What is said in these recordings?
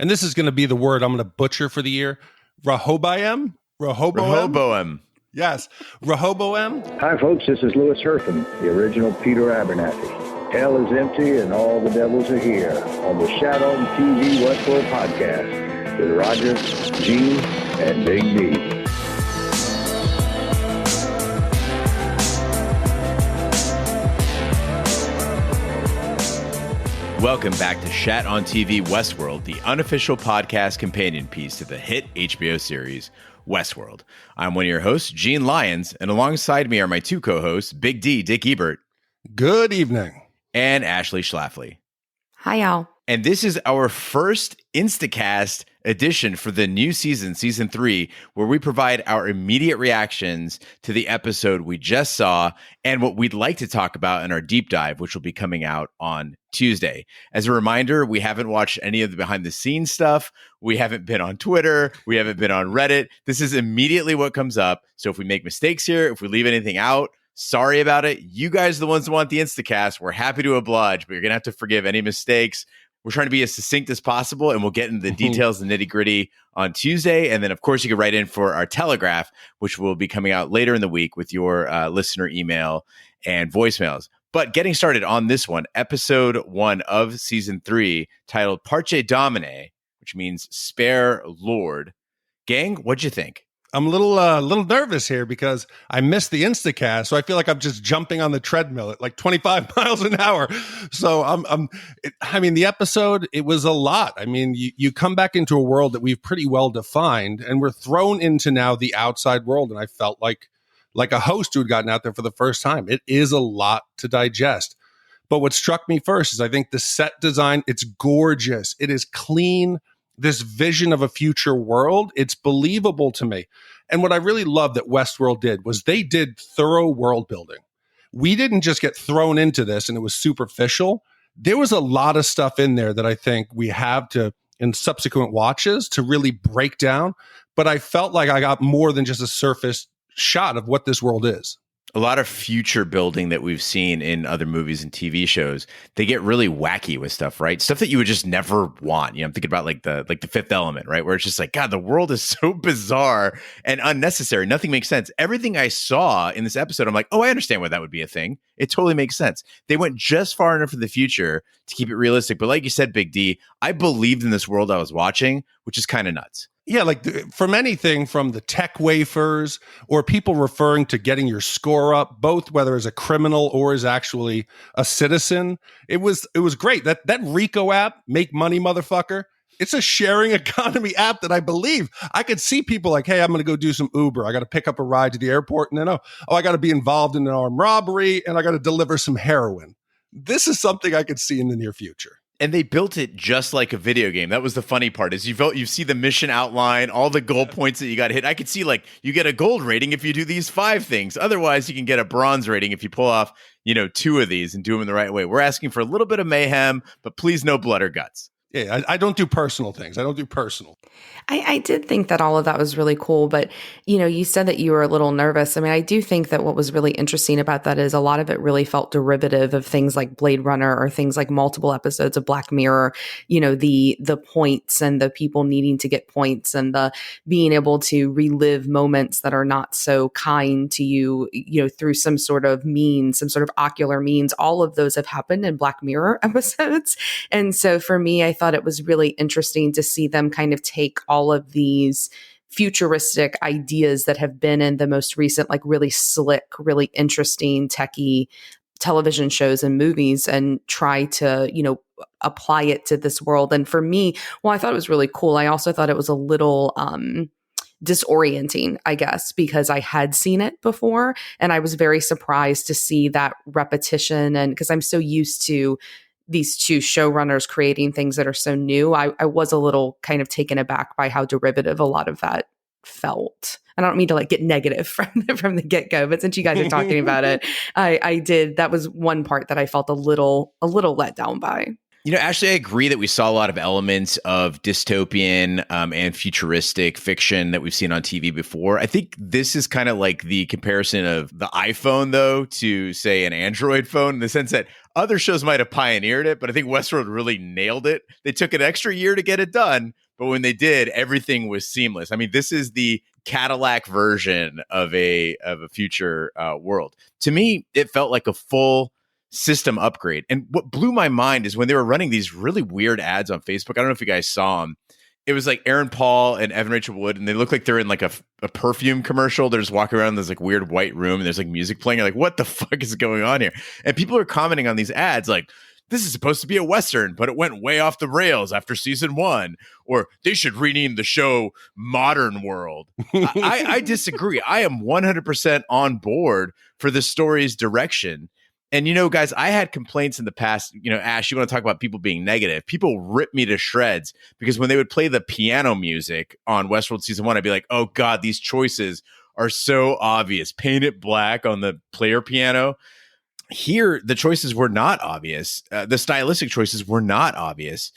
and this is going to be the word I'm going to butcher for the year, Rehoboam? Rehoboam. Yes, Rehoboam. Hi, folks. This is Louis Herfin, the original Peter Abernathy. Hell is empty and all the devils are here on the Chat on TV Westworld podcast with Roger, Gene, and Big D. Welcome back to Chat on TV Westworld, the unofficial podcast companion piece to the hit HBO series Westworld. I'm one of your hosts, Gene Lyons, and alongside me are my two co-hosts, Big D, Dick Ebert. Good evening. And Ashley Schlafly. Hi, y'all. And this is our first Instacast edition for the new season, season 3, where we provide our immediate reactions to the episode we just saw and what we'd like to talk about in our deep dive, which will be coming out on Tuesday. As a reminder, we haven't watched any of the behind the scenes stuff. We haven't been on Twitter. We haven't been on Reddit. This is immediately what comes up. So if we make mistakes here, if we leave anything out, sorry about it. You guys are the ones who want the Instacast. We're happy to oblige, but you're going to have to forgive any mistakes. We're trying to be as succinct as possible, and we'll get into the details, the nitty-gritty on Tuesday. And then, of course, you can write in for our Telegraph, which will be coming out later in the week with your listener email and voicemails. But getting started on this one, episode 1 of season 3, titled Parce Domine, which means spare Lord. Gang, what'd you think? I'm a little nervous here because I missed the Instacast, so I feel like I'm just jumping on the treadmill at like 25 miles an hour. So I mean, the episode, it was a lot. I mean, you come back into a world that we've pretty well defined, and we're thrown into now the outside world, and I felt like a host who had gotten out there for the first time. It is a lot to digest. But what struck me first is I think the set design, it's gorgeous. It is clean. This vision of a future world, it's believable to me. And what I really love that Westworld did was they did thorough world building. We didn't just get thrown into this and it was superficial. There was a lot of stuff in there that I think we have to, in subsequent watches, to really break down. But I felt like I got more than just a surface shot of what this world is. A lot of future building that we've seen in other movies and TV shows, they get really wacky with stuff, right? Stuff that you would just never want. You know, I'm thinking about like the Fifth Element, right? Where it's just like, God, the world is so bizarre and unnecessary. Nothing makes sense. Everything I saw in this episode, I'm like, oh, I understand why that would be a thing. It totally makes sense. They went just far enough in the future to keep it realistic. But like you said, Big D, I believed in this world I was watching, which is kind of nuts. Yeah, like from anything from the tech wafers or people referring to getting your score up, both whether as a criminal or as actually a citizen, it was great. That Rico app, Make Money Motherfucker, it's a sharing economy app that I believe. I could see people like, hey, I'm going to go do some Uber. I got to pick up a ride to the airport, and then I got to be involved in an armed robbery, and I got to deliver some heroin. This is something I could see in the near future. And they built it just like a video game. That was the funny part is you see the mission outline, all the goal points that you got to hit. I could see like you get a gold rating if you do these 5 things. Otherwise, you can get a bronze rating if you pull off, 2 of these and do them in the right way. We're asking for a little bit of mayhem, but please no blood or guts. Yeah, I don't do personal things. I don't do personal. I did think that all of that was really cool, but, you said that you were a little nervous. I mean, I do think that what was really interesting about that is a lot of it really felt derivative of things like Blade Runner or things like multiple episodes of Black Mirror, the points and the people needing to get points and the being able to relive moments that are not so kind to you, through some sort of means, some sort of ocular means. All of those have happened in Black Mirror episodes. And so for me, I thought it was really interesting to see them kind of take all of these futuristic ideas that have been in the most recent, like really slick, really interesting, techie television shows and movies and try to, apply it to this world. And for me, I thought it was really cool. I also thought it was a little disorienting, I guess, because I had seen it before and I was very surprised to see that repetition. And because I'm so used to these two showrunners creating things that are so new, I was a little kind of taken aback by how derivative a lot of that felt. And I don't mean to get negative from the get-go, but since you guys are talking about it, I did. That was one part that I felt a little let down by. You know, actually, I agree that we saw a lot of elements of dystopian and futuristic fiction that we've seen on TV before. I think this is kind of like the comparison of the iPhone, though, to, say, an Android phone, in the sense that other shows might have pioneered it, but I think Westworld really nailed it. They took an extra year to get it done, but when they did, everything was seamless. I mean, this is the Cadillac version of a future world. To me, it felt like a full system upgrade. And what blew my mind is when they were running these really weird ads on Facebook. I don't know if you guys saw them. It was like Aaron Paul and Evan Rachel Wood, and they look like they're in like a perfume commercial. They're just walking around in this like weird white room, and there's like music playing. You're like, what the fuck is going on here? And people are commenting on these ads like, this is supposed to be a Western, but it went way off the rails after season 1. Or they should rename the show Modern World. I disagree. I am 100% on board for the story's direction. And, you know, guys, I had complaints in the past. You know, Ash, you want to talk about people being negative. People rip me to shreds because when they would play the piano music on Westworld season 1, I'd be like, oh, God, these choices are so obvious. Paint it black on the player piano. Here, the choices were not obvious. The stylistic choices were not obvious.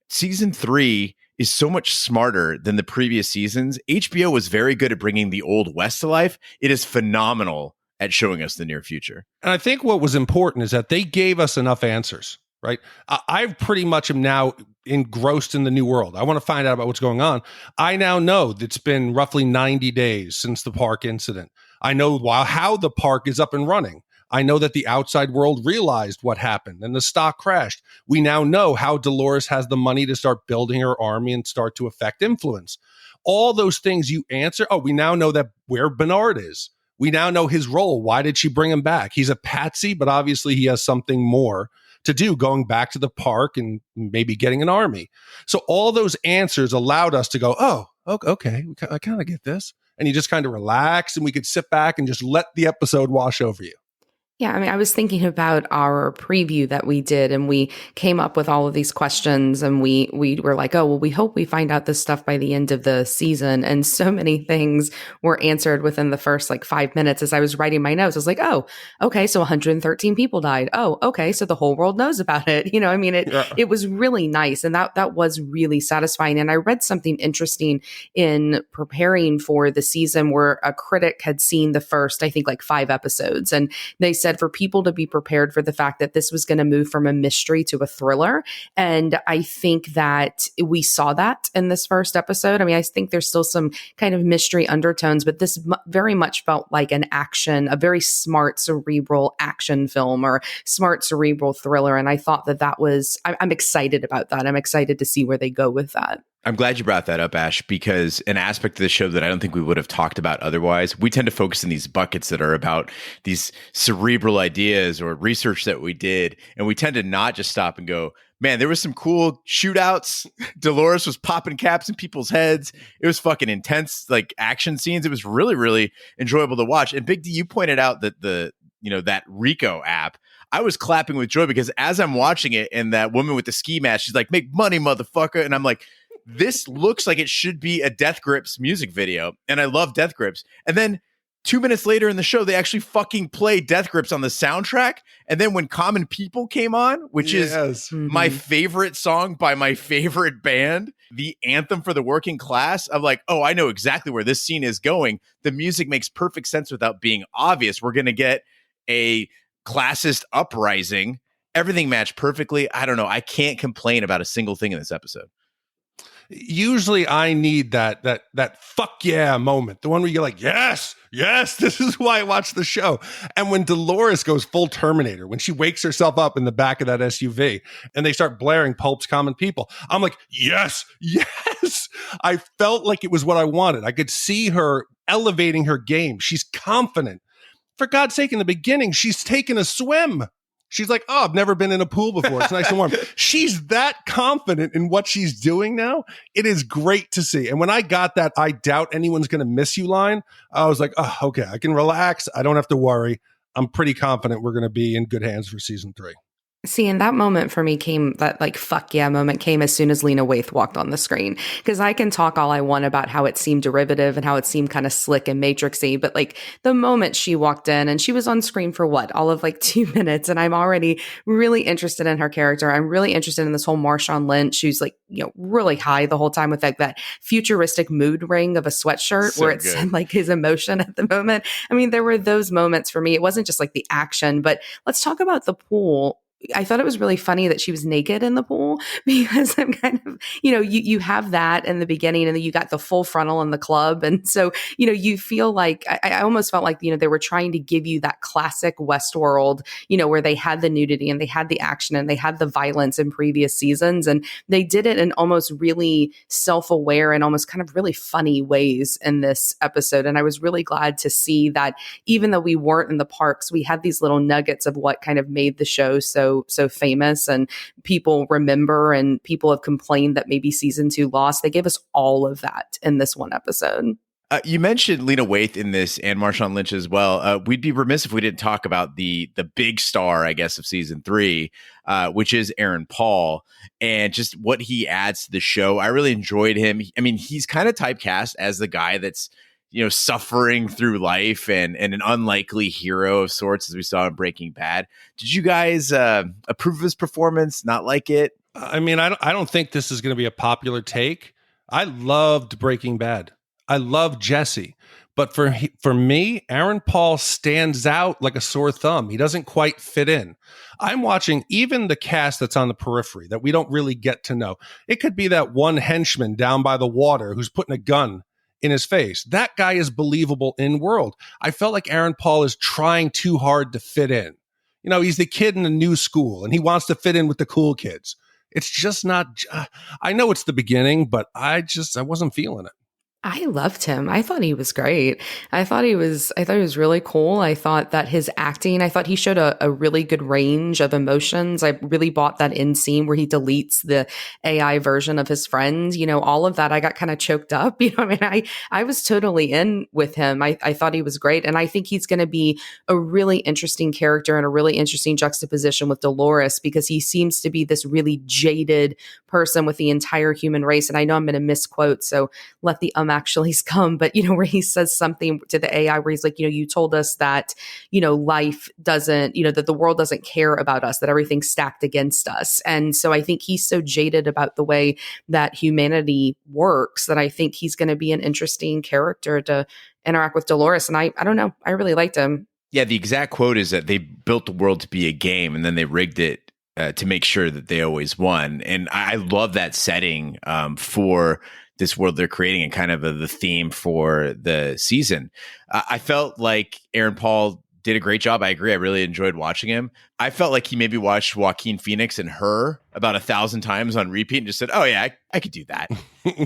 Season 3 is so much smarter than the previous seasons. HBO was very good at bringing the Old West to life. It is phenomenal at showing us the near future. And I think what was important is that they gave us enough answers, right? I pretty much am now engrossed in the new world. I want to find out about what's going on. I now know that it's been roughly 90 days since the park incident. I know how the park is up and running. I know that the outside world realized what happened and the stock crashed. We now know how Dolores has the money to start building her army and start to affect influence. All those things you answer. Oh, we now know that where Bernard is. We now know his role. Why did she bring him back? He's a patsy, but obviously he has something more to do, going back to the park and maybe getting an army. So all those answers allowed us to go, oh, okay, I kind of get this. And you just kind of relax, and we could sit back and just let the episode wash over you. Yeah, I mean, I was thinking about our preview that we did, and we came up with all of these questions, and we were like, oh, well, we hope we find out this stuff by the end of the season. And so many things were answered within the first like 5 minutes. As I was writing my notes, I was like, oh, okay, so 113 people died. Oh, okay, so the whole world knows about it. You know, I mean, it was really nice, and that was really satisfying. And I read something interesting in preparing for the season where a critic had seen the first, I think, like 5 episodes, and they said for people to be prepared for the fact that this was going to move from a mystery to a thriller. And I think that we saw that in this first episode. I mean, I think there's still some kind of mystery undertones, but this very much felt like an action, a very smart cerebral action film or smart cerebral thriller. And I thought that was, I'm excited about that. I'm excited to see where they go with that. I'm glad you brought that up, Ash, because an aspect of the show that I don't think we would have talked about otherwise, we tend to focus in these buckets that are about these cerebral ideas or research that we did. And we tend to not just stop and go, man, there was some cool shootouts. Dolores was popping caps in people's heads. It was fucking intense, like action scenes. It was really, really enjoyable to watch. And Big D, you pointed out that that Rico app, I was clapping with joy because as I'm watching it and that woman with the ski mask, she's like, make money, motherfucker. And I'm like, this looks like it should be a Death Grips music video. And I love Death Grips. And then 2 minutes later in the show, they actually fucking play Death Grips on the soundtrack. And then when Common People came on, which is my favorite song by my favorite band, the anthem for the working class, I'm like, oh, I know exactly where this scene is going. The music makes perfect sense without being obvious. We're going to get a classist uprising. Everything matched perfectly. I don't know. I can't complain about a single thing in this episode. Usually I need that fuck yeah moment, the one where you're like, yes, this is why I watch the show. And when Dolores goes full Terminator, when she wakes herself up in the back of that SUV and they start blaring Pulp's Common People, I'm like, yes. I felt like it was what I wanted. I could see her elevating her game. She's confident. For God's sake, in the beginning, she's taking a swim. She's like, oh, I've never been in a pool before. It's nice and warm. She's that confident in what she's doing now. It is great to see. And when I got that, I doubt anyone's going to miss you line, I was like, oh, okay, I can relax. I don't have to worry. I'm pretty confident we're going to be in good hands for season 3. See, and that moment for me came, that like, fuck yeah moment came as soon as Lena Waithe walked on the screen. Because I can talk all I want about how it seemed derivative and how it seemed kind of slick and matrixy. But like the moment she walked in and she was on screen for what, all of like 2 minutes. And I'm already really interested in her character. I'm really interested in this whole Marshawn Lynch, who's like, really high the whole time with like that futuristic mood ring of a sweatshirt So where it good. said like his emotion at the moment. I mean, there were those moments for me. It wasn't just like the action, but let's talk about the pool. I thought it was really funny that she was naked in the pool because I'm kind of, you have that in the beginning and then you got the full frontal in the club. And so, you feel like, I almost felt like, they were trying to give you that classic Westworld, where they had the nudity and they had the action and they had the violence in previous seasons. And they did it in almost really self-aware and almost kind of really funny ways in this episode. And I was really glad to see that even though we weren't in the parks, we had these little nuggets of what kind of made the show so famous and people remember, and people have complained that maybe season 2 lost. They gave us all of that in this one episode. You mentioned Lena Waithe in this and Marshawn Lynch as well. We'd be remiss if we didn't talk about the big star, I guess, of season 3, which is Aaron Paul, and just what he adds to the show. I really enjoyed him. I mean, he's kind of typecast as the guy that's suffering through life and an unlikely hero of sorts, as we saw in Breaking Bad. Did you guys approve of his performance? Not like it? I mean, I don't think this is going to be a popular take. I loved Breaking Bad. I love Jesse. But for me, Aaron Paul stands out like a sore thumb. He doesn't quite fit in. I'm watching even the cast that's on the periphery that we don't really get to know. It could be that one henchman down by the water who's putting a gun in his face. That guy is believable in world. I felt like Aaron Paul is trying too hard to fit in. He's the kid in the new school and he wants to fit in with the cool kids. It's just not, I know it's the beginning, but I wasn't feeling it. I loved him. I thought he was great. I thought he was really cool. I thought that his acting, I thought he showed a really good range of emotions. I really bought that end scene where he deletes the AI version of his friend. All of that, I got kind of choked up. I was totally in with him. I thought he was great. And I think he's going to be a really interesting character and a really interesting juxtaposition with Dolores, because he seems to be this really jaded person with the entire human race. And I know I'm going to misquote, so let the actuallys come, but where he says something to the AI where he's like, you told us that, life doesn't, that the world doesn't care about us, that everything's stacked against us. And so I think he's so jaded about the way that humanity works that I think he's going to be an interesting character to interact with Dolores. And I don't know, I really liked him. Yeah, the exact quote is that they built the world to be a game and then they rigged it to make sure that they always won. And I love that setting for this world they're creating and kind of the theme for the season. I felt like Aaron Paul did a great job. I agree. I really enjoyed watching him. I felt like he maybe watched Joaquin Phoenix and Her about 1,000 times on repeat and just said, oh yeah, I could do that.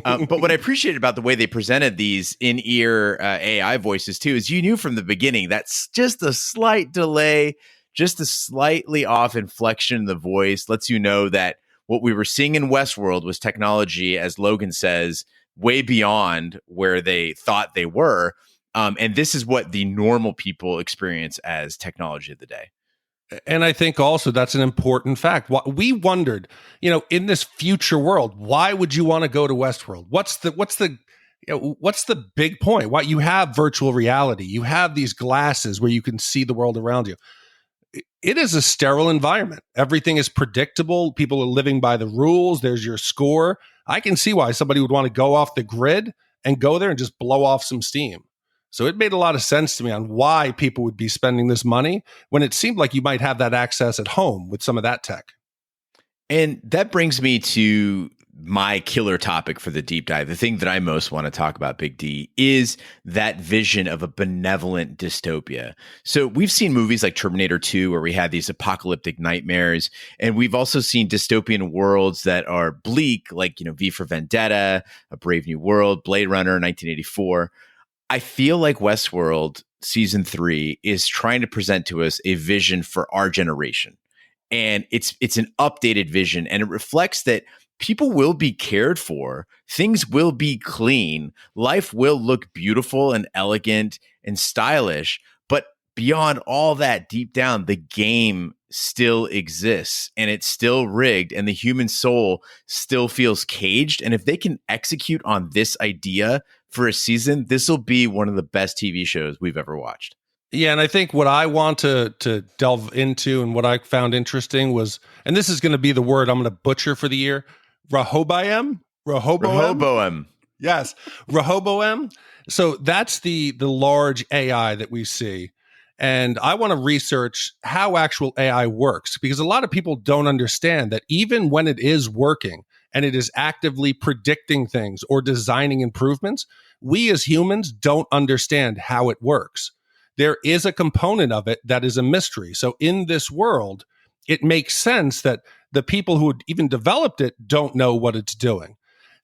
But what I appreciated about the way they presented these in-ear AI voices too, is you knew from the beginning that's just a slight delay, just a slightly off inflection in the voice lets you know that what we were seeing in Westworld was technology, as Logan says, way beyond where they thought they were. And this is what the normal people experience as technology of the day. And I think also that's an important fact. We wondered, in this future world, why would you want to go to Westworld? What's the big point? Why you have virtual reality? You have these glasses where you can see the world around you. It is a sterile environment. Everything is predictable. People are living by the rules. There's your score. I can see why somebody would want to go off the grid and go there and just blow off some steam. So it made a lot of sense to me on why people would be spending this money when it seemed like you might have that access at home with some of that tech. And that brings me to my killer topic for the deep dive. The thing that I most want to talk about, Big D, is that vision of a benevolent dystopia. So we've seen movies like Terminator 2, where we had these apocalyptic nightmares. And we've also seen dystopian worlds that are bleak, like, V for Vendetta, A Brave New World, Blade Runner, 1984. I feel like Westworld season 3 is trying to present to us a vision for our generation. And it's an updated vision, and it reflects that people will be cared for, things will be clean, life will look beautiful and elegant and stylish, but beyond all that, deep down, the game still exists and it's still rigged and the human soul still feels caged. And if they can execute on this idea for a season, this will be one of the best TV shows we've ever watched. Yeah, and I think what I want to delve into and what I found interesting was, and this is going to be the word I'm going to butcher for the year, Rehoboam. Yes, Rehoboam. So that's the large AI that we see. And I want to research how actual AI works, because a lot of people don't understand that even when it is working and it is actively predicting things or designing improvements, we as humans don't understand how it works. There is a component of it that is a mystery. So in this world, it makes sense that the people who even developed it don't know what it's doing.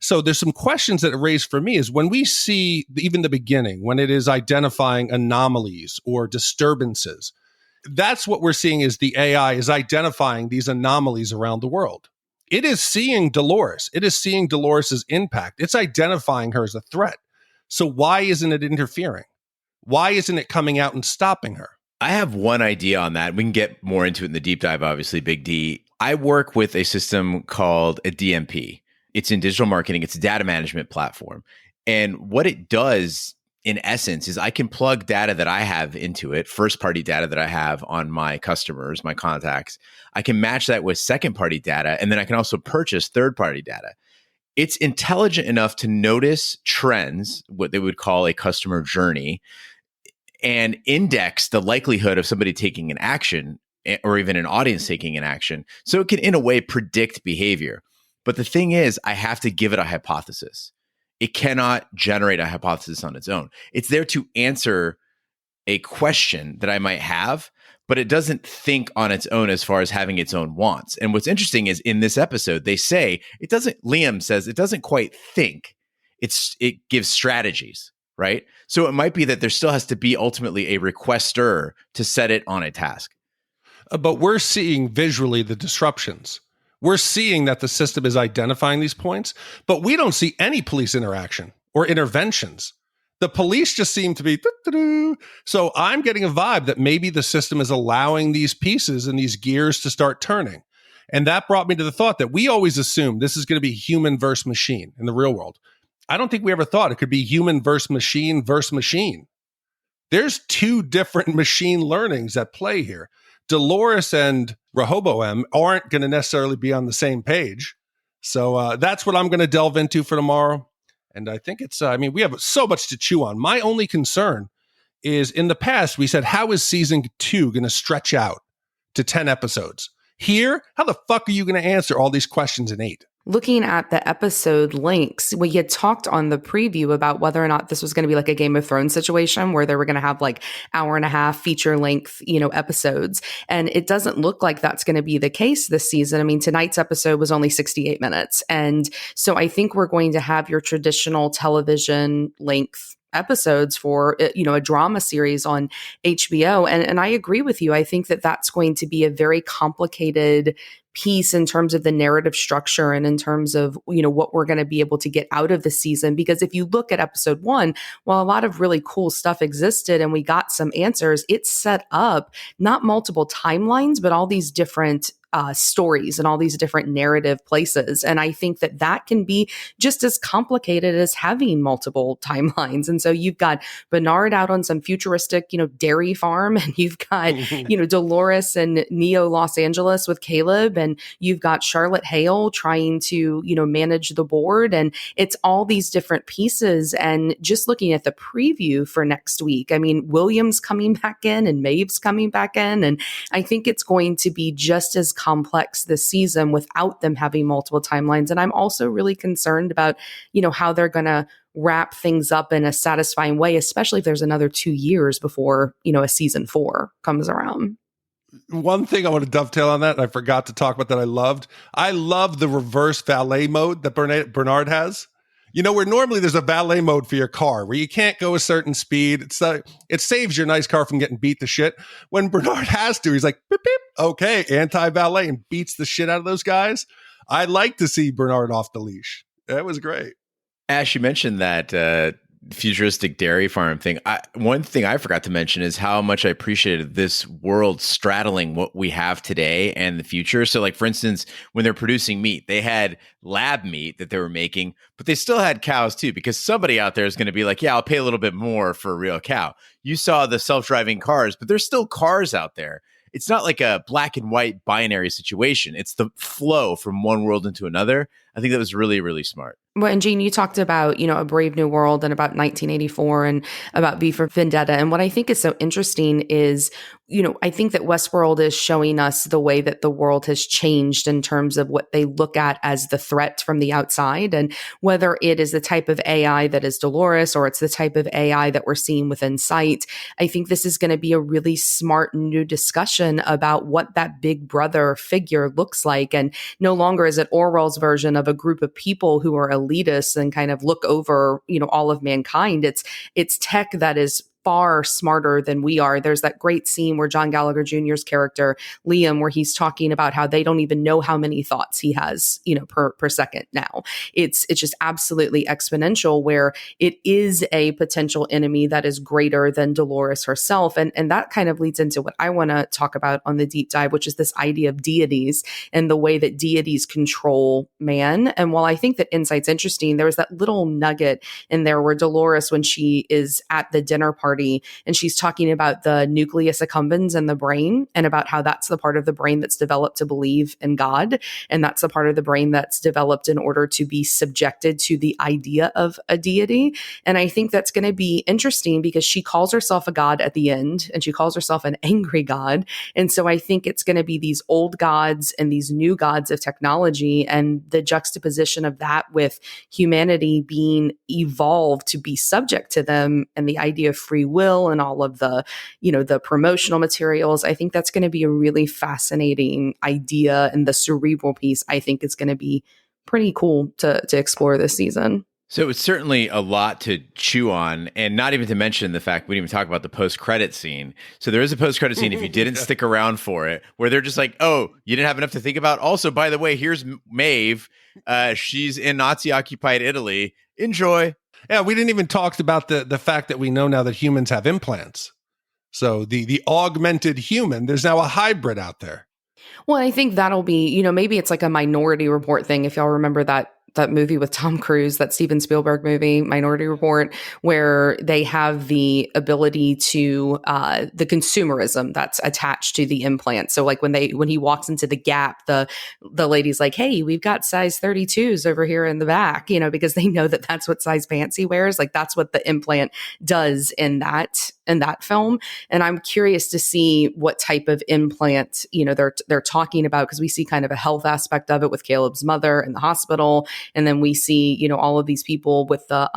So there's some questions that it raised for me is when we see even the beginning, when it is identifying anomalies or disturbances, that's what we're seeing is the AI is identifying these anomalies around the world. It is seeing Dolores. It is seeing Dolores's impact. It's identifying her as a threat. So why isn't it interfering? Why isn't it coming out and stopping her? I have one idea on that. We can get more into it in the deep dive, obviously, Big D. I work with a system called a DMP. It's in digital marketing. It's a data management platform. And what it does, in essence, is I can plug data that I have into it, first-party data that I have on my customers, my contacts. I can match that with second-party data, and then I can also purchase third-party data. It's intelligent enough to notice trends, what they would call a customer journey, and index the likelihood of somebody taking an action or even an audience taking an action. So it can, in a way, predict behavior. But the thing is, I have to give it a hypothesis. It cannot generate a hypothesis on its own. It's there to answer a question that I might have, but it doesn't think on its own as far as having its own wants. And what's interesting is in this episode, they say Liam says it doesn't quite think. It gives strategies, right? So it might be that there still has to be ultimately a requester to set it on a task. But we're seeing visually the disruptions. We're seeing that the system is identifying these points, but we don't see any police interaction or interventions. The police just seem to be, doo-doo-doo. So I'm getting a vibe that maybe the system is allowing these pieces and these gears to start turning. And that brought me to the thought that we always assume this is going to be human versus machine in the real world. I don't think we ever thought it could be human versus machine versus machine. There's two different machine learnings at play here. Dolores and Rehoboam aren't going to necessarily be on the same page. So that's what I'm going to delve into for tomorrow. And I think it's, we have so much to chew on. My only concern is in the past, we said, how is season 2 going to stretch out to 10 episodes? Here, how the fuck are you going to answer all these questions in 8? Looking at the episode links, we had talked on the preview about whether or not this was going to be like a Game of Thrones situation where they were going to have like hour and a half feature length, episodes. And it doesn't look like that's going to be the case this season. I mean, tonight's episode was only 68 minutes. And so I think we're going to have your traditional television length episodes for, a drama series on HBO. And I agree with you. I think that that's going to be a very complicated piece in terms of the narrative structure and in terms of, what we're going to be able to get out of the season. Because if you look at episode 1, while a lot of really cool stuff existed and we got some answers, it set up not multiple timelines, but all these different stories and all these different narrative places. And I think that that can be just as complicated as having multiple timelines. And so you've got Bernard out on some futuristic, dairy farm, and you've got, Dolores and Neo Los Angeles with Caleb, and you've got Charlotte Hale trying to, manage the board. And it's all these different pieces. And just looking at the preview for next week, I mean, William's coming back in and Maeve's coming back in. And I think it's going to be just as complex this season without them having multiple timelines. And I'm also really concerned about, how they're going to wrap things up in a satisfying way, especially if there's another 2 years before, a season 4 comes around. One thing I want to dovetail on that, and I forgot to talk about that I love the reverse valet mode that Bernard has. Where normally there's a valet mode for your car where you can't go a certain speed. It saves your nice car from getting beat to shit. When Bernard has to, he's like, beep, beep, okay, anti-valet, and beats the shit out of those guys. I like to see Bernard off the leash. That was great. Ash, you mentioned that futuristic dairy farm thing, one thing I forgot to mention is how much I appreciated this world straddling what we have today and the future. So like, for instance, when they're producing meat, they had lab meat that they were making, but they still had cows too, because somebody out there is going to be like, yeah, I'll pay a little bit more for a real cow. You saw the self-driving cars, but there's still cars out there. It's not like a black and white binary situation. It's the flow from one world into another. I think that was really, really smart. Well, and Gene, you talked about, A Brave New World and about 1984 and about V for Vendetta. And what I think is so interesting is, I think that Westworld is showing us the way that the world has changed in terms of what they look at as the threat from the outside. And whether it is the type of AI that is Dolores or it's the type of AI that we're seeing with Incite, I think this is going to be a really smart new discussion about what that big brother figure looks like. And no longer is it Orwell's version of a group of people who are elitists and kind of look over, all of mankind. It's tech that is far smarter than we are. There's that great scene where John Gallagher Jr.'s character, Liam, where he's talking about how they don't even know how many thoughts he has, per second now. It's just absolutely exponential, where it is a potential enemy that is greater than Dolores herself. And that kind of leads into what I want to talk about on the deep dive, which is this idea of deities and the way that deities control man. And while I think that Incite's interesting, there was that little nugget in there where Dolores, when she is at the dinner party, and she's talking about the nucleus accumbens in the brain and about how that's the part of the brain that's developed to believe in God. And that's the part of the brain that's developed in order to be subjected to the idea of a deity. And I think that's going to be interesting because she calls herself a god at the end, and she calls herself an angry god. And so I think it's going to be these old gods and these new gods of technology, and the juxtaposition of that with humanity being evolved to be subject to them, and the idea of free will and all of the, the promotional materials. I think that's going to be a really fascinating idea. And the cerebral piece, I think, is going to be pretty cool to explore this season. So it's certainly a lot to chew on, and not even to mention the fact we didn't even talk about the post-credit scene. So there is a post-credit scene, if you didn't stick around for it, where they're just like, oh, you didn't have enough to think about? Also, by the way, here's Maeve. She's in Nazi-occupied Italy. Enjoy. Yeah, we didn't even talk about the fact that we know now that humans have implants. So the augmented human, there's now a hybrid out there. Well, I think that'll be, maybe it's like a Minority Report thing. If y'all remember that movie with Tom Cruise, that Steven Spielberg movie, Minority Report, where they have the ability to the consumerism that's attached to the implant. So like when he walks into the Gap, the lady's like, hey, we've got size 32s over here in the back, because they know that that's what size pants he wears. Like that's what the implant does in that film. And I'm curious to see what type of implant, they're talking about, because we see kind of a health aspect of it with Caleb's mother in the hospital. And then we see, all of these people with the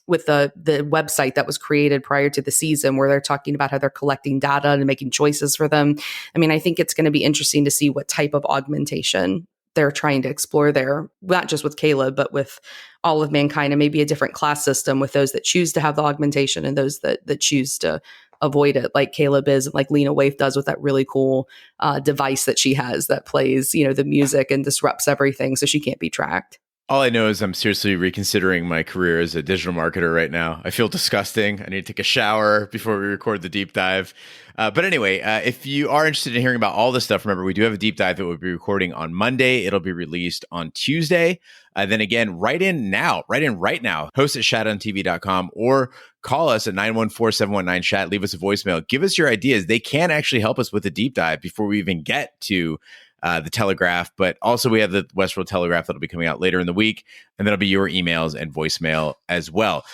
website that was created prior to the season, where they're talking about how they're collecting data and making choices for them. I mean, I think it's going to be interesting to see what type of augmentation they're trying to explore there, not just with Caleb, but with all of mankind, and maybe a different class system with those that choose to have the augmentation and those that choose to avoid it, like Caleb is, like Lena Waithe does with that really cool device that she has that plays, the music and disrupts everything so she can't be tracked. All I know is I'm seriously reconsidering my career as a digital marketer right now. I feel disgusting. I need to take a shower before we record the deep dive. But anyway, if you are interested in hearing about all this stuff, remember, we do have a deep dive that we'll be recording on Monday. It'll be released on Tuesday. Then again, write in right now, host at shadontv.com, or call us at 914-719-CHAT. Leave us a voicemail. Give us your ideas. They can actually help us with the deep dive before we even get to the Telegraph, but also we have the Westworld Telegraph that'll be coming out later in the week, and that'll be your emails and voicemail as well.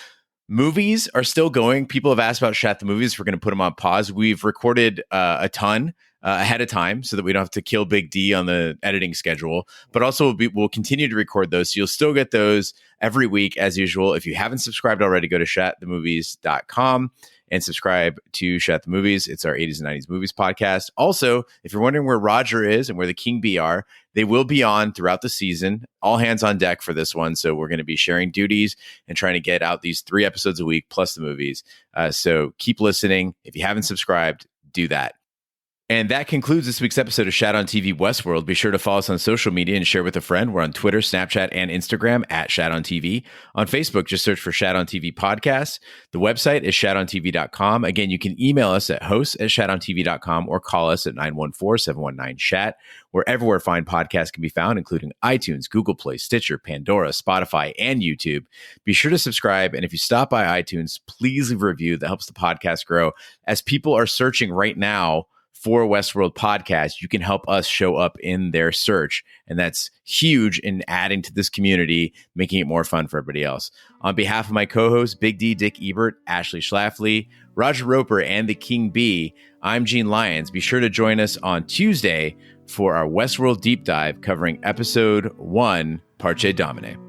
Movies are still going. People have asked about Shat the Movies. We're going to put them on pause. We've recorded a ton ahead of time so that we don't have to kill Big D on the editing schedule, but also we'll continue to record those. So you'll still get those every week as usual. If you haven't subscribed already, go to shatthemovies.com and subscribe to Shat the Movies. It's our 80s and 90s movies podcast. Also, if you're wondering where Roger is and where the King Bee are, they will be on throughout the season. All hands on deck for this one. So we're going to be sharing duties and trying to get out these 3 episodes a week plus the movies. So keep listening. If you haven't subscribed, do that. And that concludes this week's episode of Shat on TV Westworld. Be sure to follow us on social media and share with a friend. We're on Twitter, Snapchat, and Instagram at Shat on TV. On Facebook, just search for Shat on TV Podcast. The website is shatontv.com. Again, you can email us at hosts@shatontv.com or call us at 914-719-SHAT. We're everywhere fine podcasts can be found, including iTunes, Google Play, Stitcher, Pandora, Spotify, and YouTube. Be sure to subscribe. And if you stop by iTunes, please leave a review. That helps the podcast grow. As people are searching right now for Westworld podcast, you can help us show up in their search. And that's huge in adding to this community, making it more fun for everybody else. On behalf of my co-hosts, Big D, Dick Ebert, Ashley Schlafly, Roger Roper, and the King Bee, I'm Gene Lyons. Be sure to join us on Tuesday for our Westworld deep dive covering episode 1, Parce Domine.